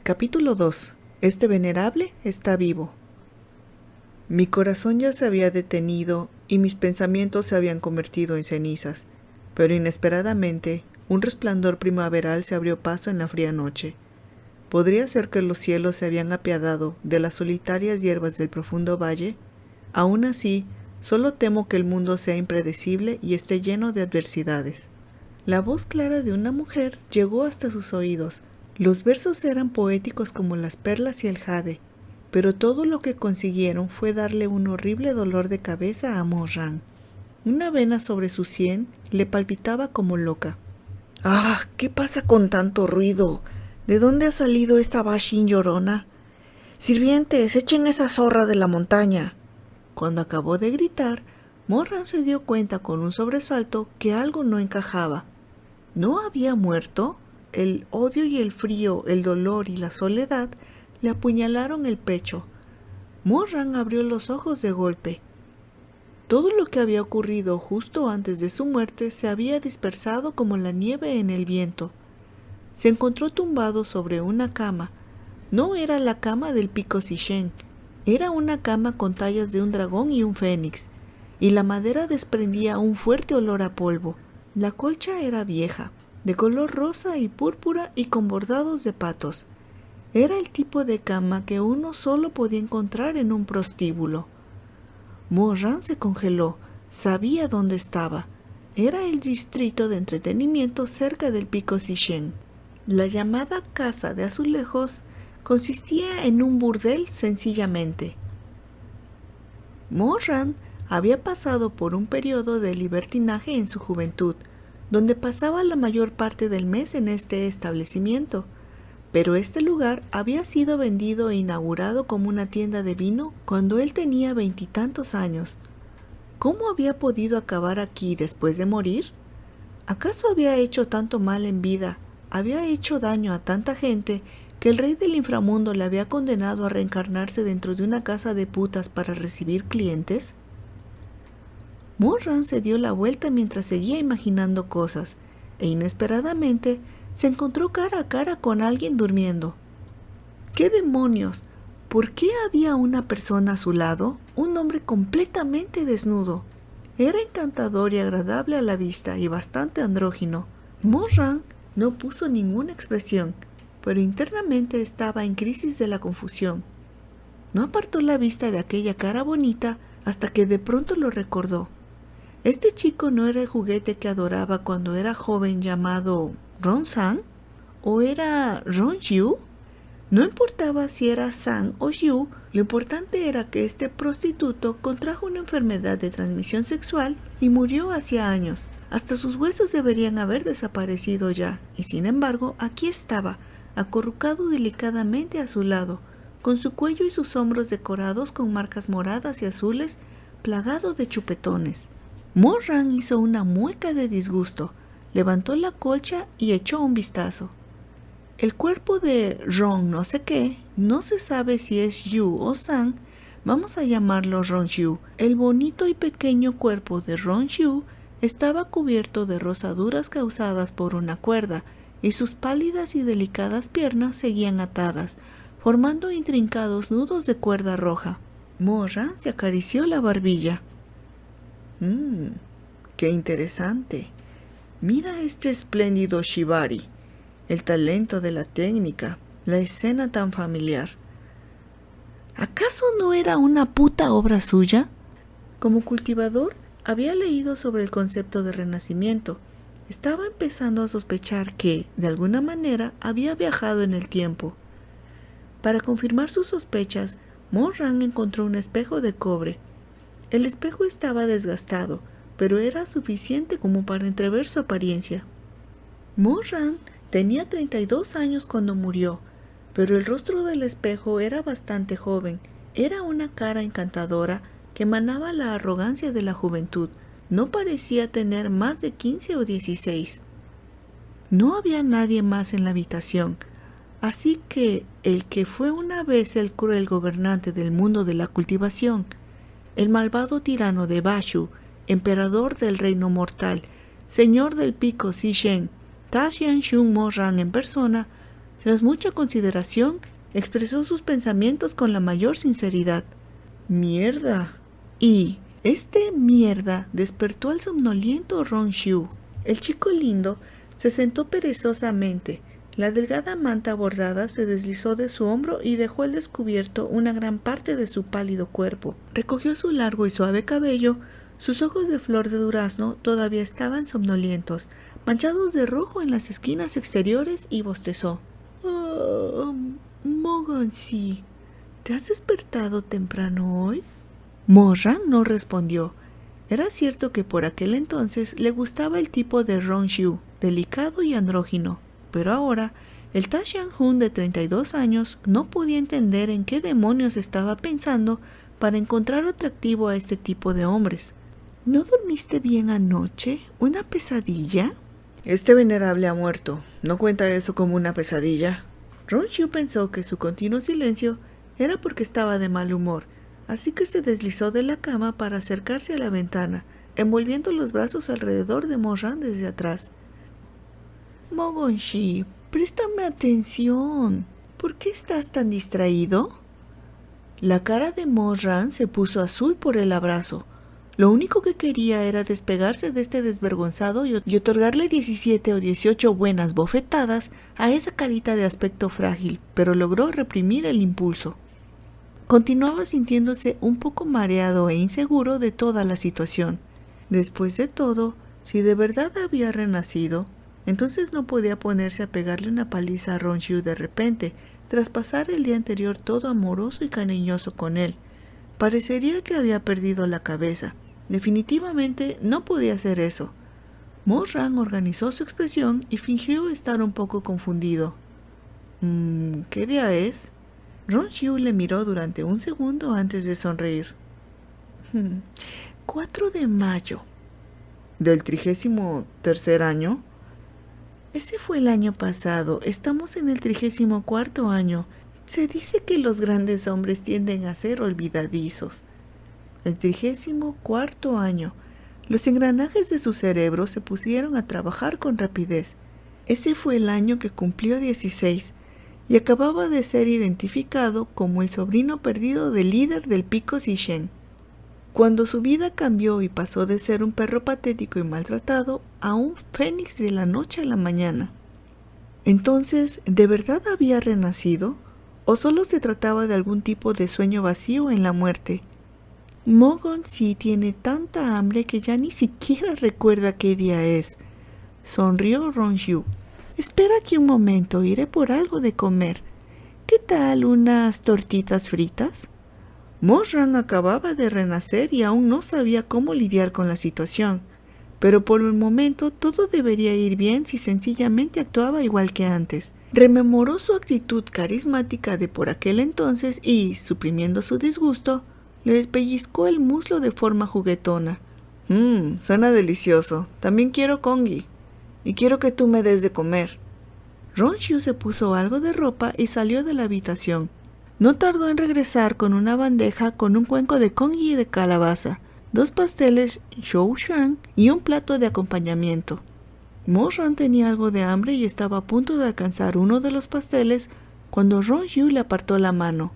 Capítulo 2. Este venerable está vivo. Mi corazón ya se había detenido y mis pensamientos se habían convertido en cenizas, pero inesperadamente un resplandor primaveral se abrió paso en la fría noche. ¿Podría ser que los cielos se habían apiadado de las solitarias hierbas del profundo valle? Aún así, solo temo que el mundo sea impredecible y esté lleno de adversidades. La voz clara de una mujer llegó hasta sus oídos. Los versos eran poéticos como las perlas y el jade, pero todo lo que consiguieron fue darle un horrible dolor de cabeza a Morran. Una vena sobre su sien le palpitaba como loca. ¡Ah! ¿Qué pasa con tanto ruido? ¿De dónde ha salido esta Bashin llorona? ¡Sirvientes, echen esa zorra de la montaña! Cuando acabó de gritar, Morran se dio cuenta con un sobresalto que algo no encajaba. ¿No había muerto? El odio y el frío, el dolor y la soledad le apuñalaron el pecho. Morran abrió los ojos de golpe. Todo lo que había ocurrido justo antes de su muerte se había dispersado como la nieve en el viento. Se encontró tumbado sobre una cama. No era la cama del pico Sishen, era una cama con tallas de un dragón y un fénix, y la madera desprendía un fuerte olor a polvo. La colcha era vieja, de color rosa y púrpura y con bordados de patos. Era el tipo de cama que uno solo podía encontrar en un prostíbulo. Morran se congeló, sabía dónde estaba. Era el distrito de entretenimiento cerca del pico Sishen. La llamada casa de azulejos consistía en un burdel sencillamente. Morran había pasado por un periodo de libertinaje en su juventud, donde pasaba la mayor parte del mes en este establecimiento, pero este lugar había sido vendido e inaugurado como una tienda de vino cuando él tenía 20 y tantos años. ¿Cómo había podido acabar aquí después de morir? ¿Acaso había hecho tanto mal en vida, había hecho daño a tanta gente, que el rey del inframundo le había condenado a reencarnarse dentro de una casa de putas para recibir clientes? Morran se dio la vuelta mientras seguía imaginando cosas, e inesperadamente se encontró cara a cara con alguien durmiendo. ¿Qué demonios? ¿Por qué había una persona a su lado? Un hombre completamente desnudo. Era encantador y agradable a la vista y bastante andrógino. Morran no puso ninguna expresión, pero internamente estaba en crisis de la confusión. No apartó la vista de aquella cara bonita hasta que de pronto lo recordó. ¿Este chico no era el juguete que adoraba cuando era joven llamado Ron-san? ¿O era Ron-Yu? No importaba si era San o Yu, lo importante era que este prostituto contrajo una enfermedad de transmisión sexual y murió hacía años. Hasta sus huesos deberían haber desaparecido ya, y sin embargo aquí estaba, acurrucado delicadamente a su lado, con su cuello y sus hombros decorados con marcas moradas y azules, plagado de chupetones. Morran hizo una mueca de disgusto, levantó la colcha y echó un vistazo. El cuerpo de Ron no sé qué, no se sabe si es Yu o San, vamos a llamarlo Ron-Yu. El bonito y pequeño cuerpo de Ron-Yu estaba cubierto de rosaduras causadas por una cuerda, y sus pálidas y delicadas piernas seguían atadas, formando intrincados nudos de cuerda roja. Morran se acarició la barbilla. ¡Qué interesante! Mira este espléndido shibari, el talento de la técnica, la escena tan familiar. ¿Acaso no era una puta obra suya? Como cultivador, había leído sobre el concepto de renacimiento. Estaba empezando a sospechar que, de alguna manera, había viajado en el tiempo. Para confirmar sus sospechas, Morran encontró un espejo de cobre. El espejo estaba desgastado, pero era suficiente como para entrever su apariencia. Morran tenía 32 años cuando murió, pero el rostro del espejo era bastante joven. Era una cara encantadora que emanaba la arrogancia de la juventud. No parecía tener más de 15 o 16. No había nadie más en la habitación, así que el que fue una vez el cruel gobernante del mundo de la cultivación, el malvado tirano de Bashu, emperador del reino mortal, señor del pico Sishen, Ta Xianxun Morran en persona, Tras mucha consideración, expresó sus pensamientos con la mayor sinceridad. «Mierda». Y este mierda despertó al somnoliento Rong-Xiu. El chico lindo se sentó perezosamente. La delgada manta bordada se deslizó de su hombro y dejó al descubierto una gran parte de su pálido cuerpo. Recogió su largo y suave cabello. Sus ojos de flor de durazno todavía estaban somnolientos, manchados de rojo en las esquinas exteriores, y bostezó. «Oh, Mo-Gon-si, ¿te has despertado temprano hoy?» Mo-Ran no respondió. Era cierto que por aquel entonces le gustaba el tipo de Rong-Xiu, delicado y andrógino, pero ahora el Ta Xianghun de 32 años no podía entender en qué demonios estaba pensando para encontrar atractivo a este tipo de hombres. «¿No dormiste bien anoche? ¿Una pesadilla?» Este venerable ha muerto. ¿No cuenta eso como una pesadilla? Rong-Xiu pensó que su continuo silencio era porque estaba de mal humor, así que se deslizó de la cama para acercarse a la ventana, envolviendo los brazos alrededor de Mo-Ran desde atrás. «Mo-Gon-si, préstame atención. ¿Por qué estás tan distraído?» La cara de Mo-Ran se puso azul por el abrazo. Lo único que quería era despegarse de este desvergonzado y otorgarle 17 o 18 buenas bofetadas a esa carita de aspecto frágil, pero logró reprimir el impulso. Continuaba sintiéndose un poco mareado e inseguro de toda la situación. Después de todo, si de verdad había renacido, entonces no podía ponerse a pegarle una paliza a Rong-Xiu de repente, tras pasar el día anterior todo amoroso y cariñoso con él. Parecería que había perdido la cabeza. Definitivamente no podía hacer eso. Mo-Ran organizó su expresión y fingió estar un poco confundido. ¿Qué día es? Rong-Xiu le miró durante un segundo antes de sonreír. 4 de mayo. ¿Del 33.er año? Ese fue el año pasado. Estamos en el 34.º año. Se dice que los grandes hombres tienden a ser olvidadizos. El 34.º año. Los engranajes de su cerebro se pusieron a trabajar con rapidez. Ese fue el año que cumplió 16 y acababa de ser identificado como el sobrino perdido del líder del pico Sishen. Cuando su vida cambió y pasó de ser un perro patético y maltratado a un fénix de la noche a la mañana. Entonces, ¿de verdad había renacido? ¿O solo se trataba de algún tipo de sueño vacío en la muerte? Mo-Gon-si tiene tanta hambre que ya ni siquiera recuerda qué día es. Sonrió Rong-Xiu. Espera aquí un momento, iré por algo de comer. ¿Qué tal unas tortitas fritas? Mo-Ran acababa de renacer y aún no sabía cómo lidiar con la situación, pero por el momento todo debería ir bien si sencillamente actuaba igual que antes. Rememoró su actitud carismática de por aquel entonces y, suprimiendo su disgusto, le pellizcó el muslo de forma juguetona. Suena delicioso. También quiero congee. Y quiero que tú me des de comer. Rong-Xiu se puso algo de ropa y salió de la habitación. No tardó en regresar con una bandeja con un cuenco de congee de calabaza, 2 pasteles shoushan y un plato de acompañamiento. Mo-Ran tenía algo de hambre y estaba a punto de alcanzar uno de los pasteles cuando Rong-Xiu le apartó la mano.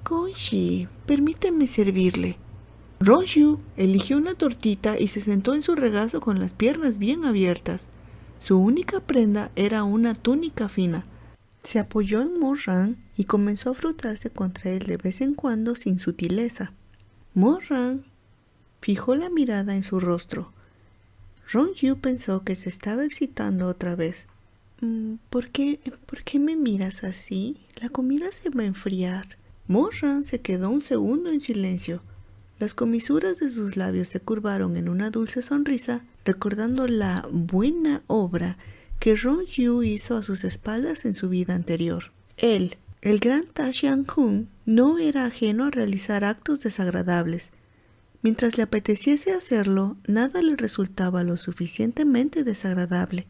«Gon-si, permíteme servirle». Rong-Xiu eligió una tortita y se sentó en su regazo con las piernas bien abiertas. Su única prenda era una túnica fina. Se apoyó en Mo-Ran y comenzó a frotarse contra él de vez en cuando sin sutileza. Mo-Ran fijó la mirada en su rostro. Rong-Xiu pensó que se estaba excitando otra vez. ¿Por qué me miras así? La comida se va a enfriar. Mo-Ran se quedó un segundo en silencio. Las comisuras de sus labios se curvaron en una dulce sonrisa, recordando la buena obra que Rong-Xiu hizo a sus espaldas en su vida anterior. Él, el gran Ta Xianghun, no era ajeno a realizar actos desagradables. Mientras le apeteciese hacerlo, nada le resultaba lo suficientemente desagradable.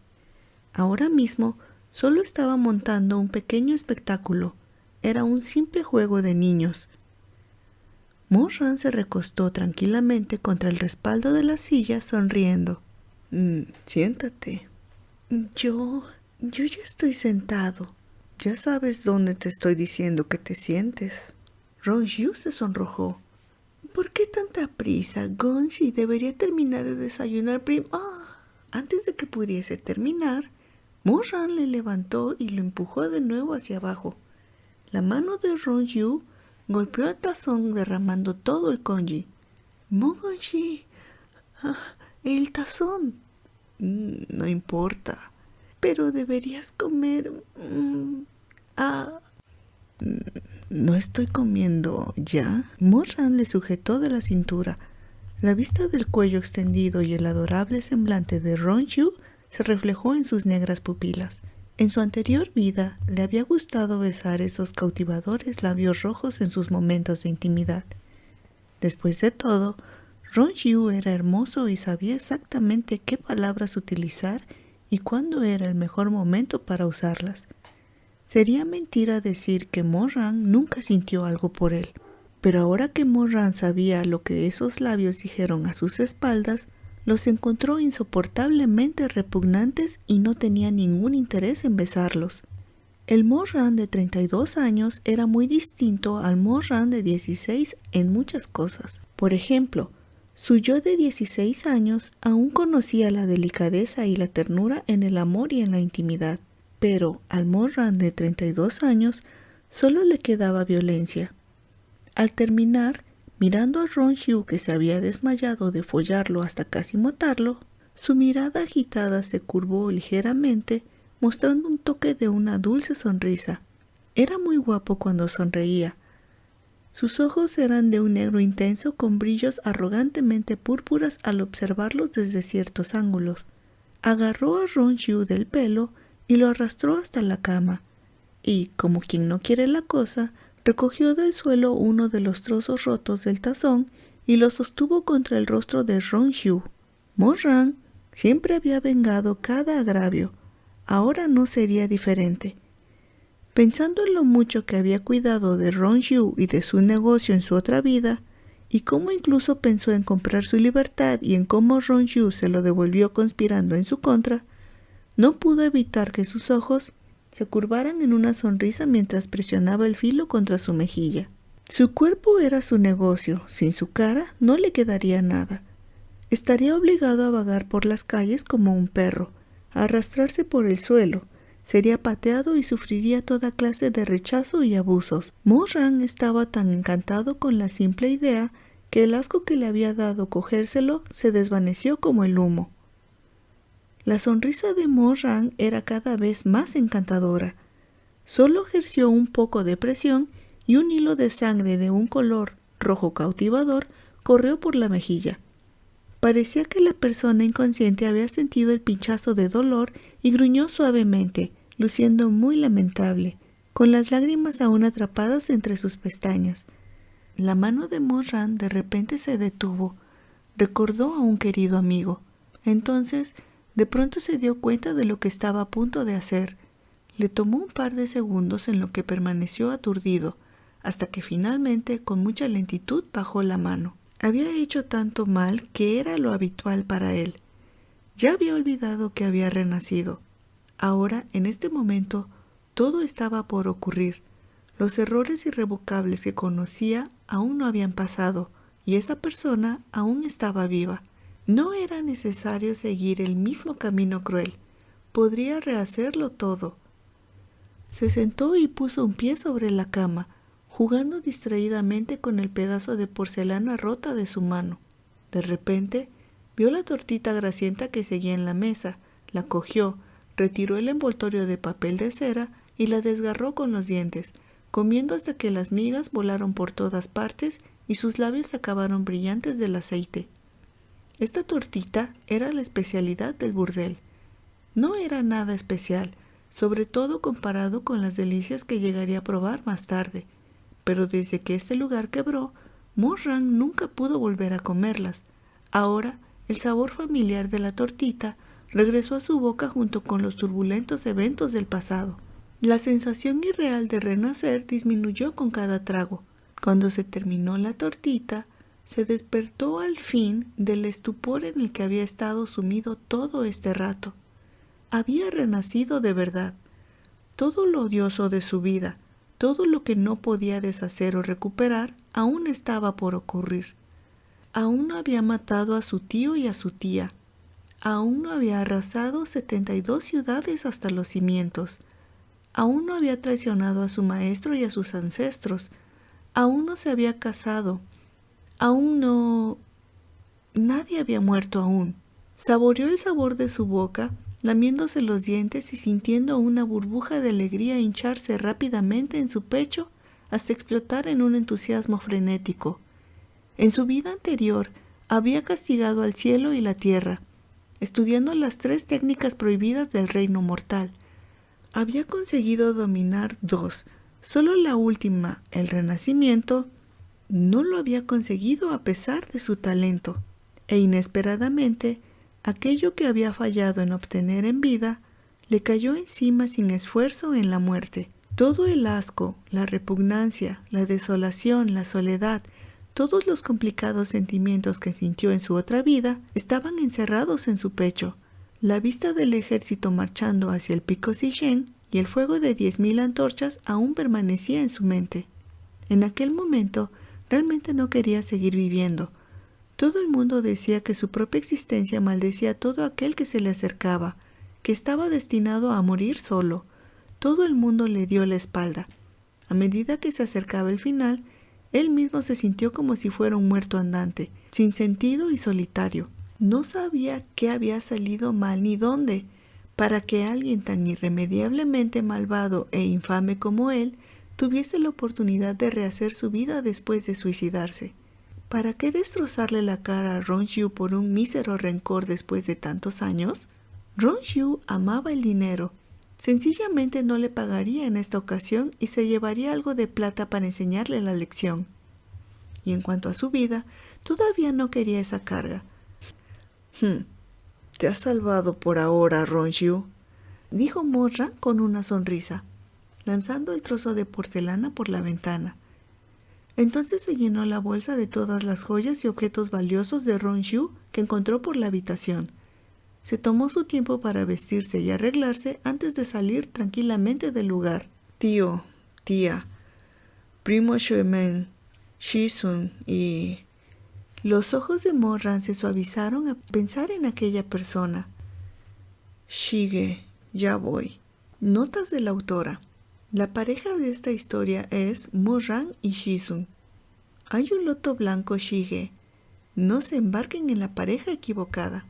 Ahora mismo solo estaba montando un pequeño espectáculo. Era un simple juego de niños. Mo-Ran se recostó tranquilamente contra el respaldo de la silla, sonriendo. Siéntate. Yo ya estoy sentado. Ya sabes dónde te estoy diciendo que te sientes. Ronju se sonrojó. ¿Por qué tanta prisa, Gonshi? Debería terminar de desayunar Antes de que pudiese terminar, Moran le levantó y lo empujó de nuevo hacia abajo. La mano de Ronju golpeó el tazón derramando todo el congee. Mogonshi, el tazón. No importa, pero deberías comer. No estoy comiendo ya. Moran le sujetó de la cintura. La vista del cuello extendido y el adorable semblante de Ronju se reflejó en sus negras pupilas. En su anterior vida le había gustado besar esos cautivadores labios rojos en sus momentos de intimidad. Después de todo, Ronju era hermoso y sabía exactamente qué palabras utilizar y cuándo era el mejor momento para usarlas. Sería mentira decir que Moran nunca sintió algo por él, pero ahora que Moran sabía lo que esos labios dijeron a sus espaldas, los encontró insoportablemente repugnantes y no tenía ningún interés en besarlos. El Moran de 32 años era muy distinto al Moran de 16 en muchas cosas. Por ejemplo, su yo de 16 años aún conocía la delicadeza y la ternura en el amor y en la intimidad, pero al Moran de 32 años solo le quedaba violencia. Al terminar, mirando a Ronju que se había desmayado de follarlo hasta casi matarlo, su mirada agitada se curvó ligeramente, mostrando un toque de una dulce sonrisa. Era muy guapo cuando sonreía. Sus ojos eran de un negro intenso con brillos arrogantemente púrpuras al observarlos desde ciertos ángulos. Agarró a Ronju del pelo y lo arrastró hasta la cama, y, como quien no quiere la cosa, recogió del suelo uno de los trozos rotos del tazón y lo sostuvo contra el rostro de Ronju. Moran siempre había vengado cada agravio. Ahora no sería diferente. Pensando en lo mucho que había cuidado de Ronju y de su negocio en su otra vida, y cómo incluso pensó en comprar su libertad y en cómo Ronju se lo devolvió conspirando en su contra, no pudo evitar que sus ojos se curvaran en una sonrisa mientras presionaba el filo contra su mejilla. Su cuerpo era su negocio, sin su cara no le quedaría nada. Estaría obligado a vagar por las calles como un perro, a arrastrarse por el suelo, sería pateado y sufriría toda clase de rechazo y abusos. Moran estaba tan encantado con la simple idea que el asco que le había dado cogérselo se desvaneció como el humo. La sonrisa de Moran era cada vez más encantadora. Solo ejerció un poco de presión y un hilo de sangre de un color rojo cautivador corrió por la mejilla. Parecía que la persona inconsciente había sentido el pinchazo de dolor y gruñó suavemente, luciendo muy lamentable, con las lágrimas aún atrapadas entre sus pestañas. La mano de Moran de repente se detuvo. Recordó a un querido amigo. Entonces, de pronto se dio cuenta de lo que estaba a punto de hacer. Le tomó un par de segundos en lo que permaneció aturdido, hasta que finalmente, con mucha lentitud, bajó la mano. Había hecho tanto mal que era lo habitual para él. Ya había olvidado que había renacido. Ahora, en este momento, todo estaba por ocurrir. Los errores irrevocables que conocía aún no habían pasado, y esa persona aún estaba viva. No era necesario seguir el mismo camino cruel. Podría rehacerlo todo. Se sentó y puso un pie sobre la cama, jugando distraídamente con el pedazo de porcelana rota de su mano. De repente, vio la tortita grasienta que seguía en la mesa, la cogió, retiró el envoltorio de papel de cera y la desgarró con los dientes, comiendo hasta que las migas volaron por todas partes y sus labios acabaron brillantes del aceite. Esta tortita era la especialidad del burdel. No era nada especial, sobre todo comparado con las delicias que llegaría a probar más tarde, pero desde que este lugar quebró, Moran nunca pudo volver a comerlas. Ahora, el sabor familiar de la tortita regresó a su boca junto con los turbulentos eventos del pasado. La sensación irreal de renacer disminuyó con cada trago. Cuando se terminó la tortita, se despertó al fin del estupor en el que había estado sumido todo este rato. Había renacido de verdad. Todo lo odioso de su vida, todo lo que no podía deshacer o recuperar, aún estaba por ocurrir. Aún no había matado a su tío y a su tía. Aún no había arrasado 72 ciudades hasta los cimientos. Aún no había traicionado a su maestro y a sus ancestros. Aún no se había casado. Aún no... Nadie había muerto aún. Saboreó el sabor de su boca, lamiéndose los dientes y sintiendo una burbuja de alegría hincharse rápidamente en su pecho hasta explotar en un entusiasmo frenético. En su vida anterior había castigado al cielo y la tierra, estudiando las 3 técnicas prohibidas del reino mortal. Había conseguido dominar 2, solo la última, el renacimiento, no lo había conseguido a pesar de su talento, e inesperadamente, aquello que había fallado en obtener en vida, le cayó encima sin esfuerzo en la muerte. Todo el asco, la repugnancia, la desolación, la soledad, todos los complicados sentimientos que sintió en su otra vida estaban encerrados en su pecho. La vista del ejército marchando hacia el pico Sishen y el fuego de 10,000 antorchas aún permanecía en su mente. En aquel momento realmente no quería seguir viviendo. Todo el mundo decía que su propia existencia maldecía a todo aquel que se le acercaba, que estaba destinado a morir solo. Todo el mundo le dio la espalda. A medida que se acercaba el final, él mismo se sintió como si fuera un muerto andante, sin sentido y solitario. No sabía qué había salido mal ni dónde, para que alguien tan irremediablemente malvado e infame como él tuviese la oportunidad de rehacer su vida después de suicidarse. ¿Para qué destrozarle la cara a Rongxiu por un mísero rencor después de tantos años? Rongxiu amaba el dinero. Sencillamente no le pagaría en esta ocasión y se llevaría algo de plata para enseñarle la lección. Y en cuanto a su vida, todavía no quería esa carga. Te has salvado por ahora, Rongxiu, dijo Morran con una sonrisa, lanzando el trozo de porcelana por la ventana. Entonces se llenó la bolsa de todas las joyas y objetos valiosos de Rongxiu que encontró por la habitación. Se tomó su tiempo para vestirse y arreglarse antes de salir tranquilamente del lugar. Tío, tía, primo Shuemen, Shizun y... Los ojos de Morran se suavizaron a pensar en aquella persona. Shige, ya voy. Notas de la autora. La pareja de esta historia es Morran y Shizun. Hay un loto blanco, Shige. No se embarquen en la pareja equivocada.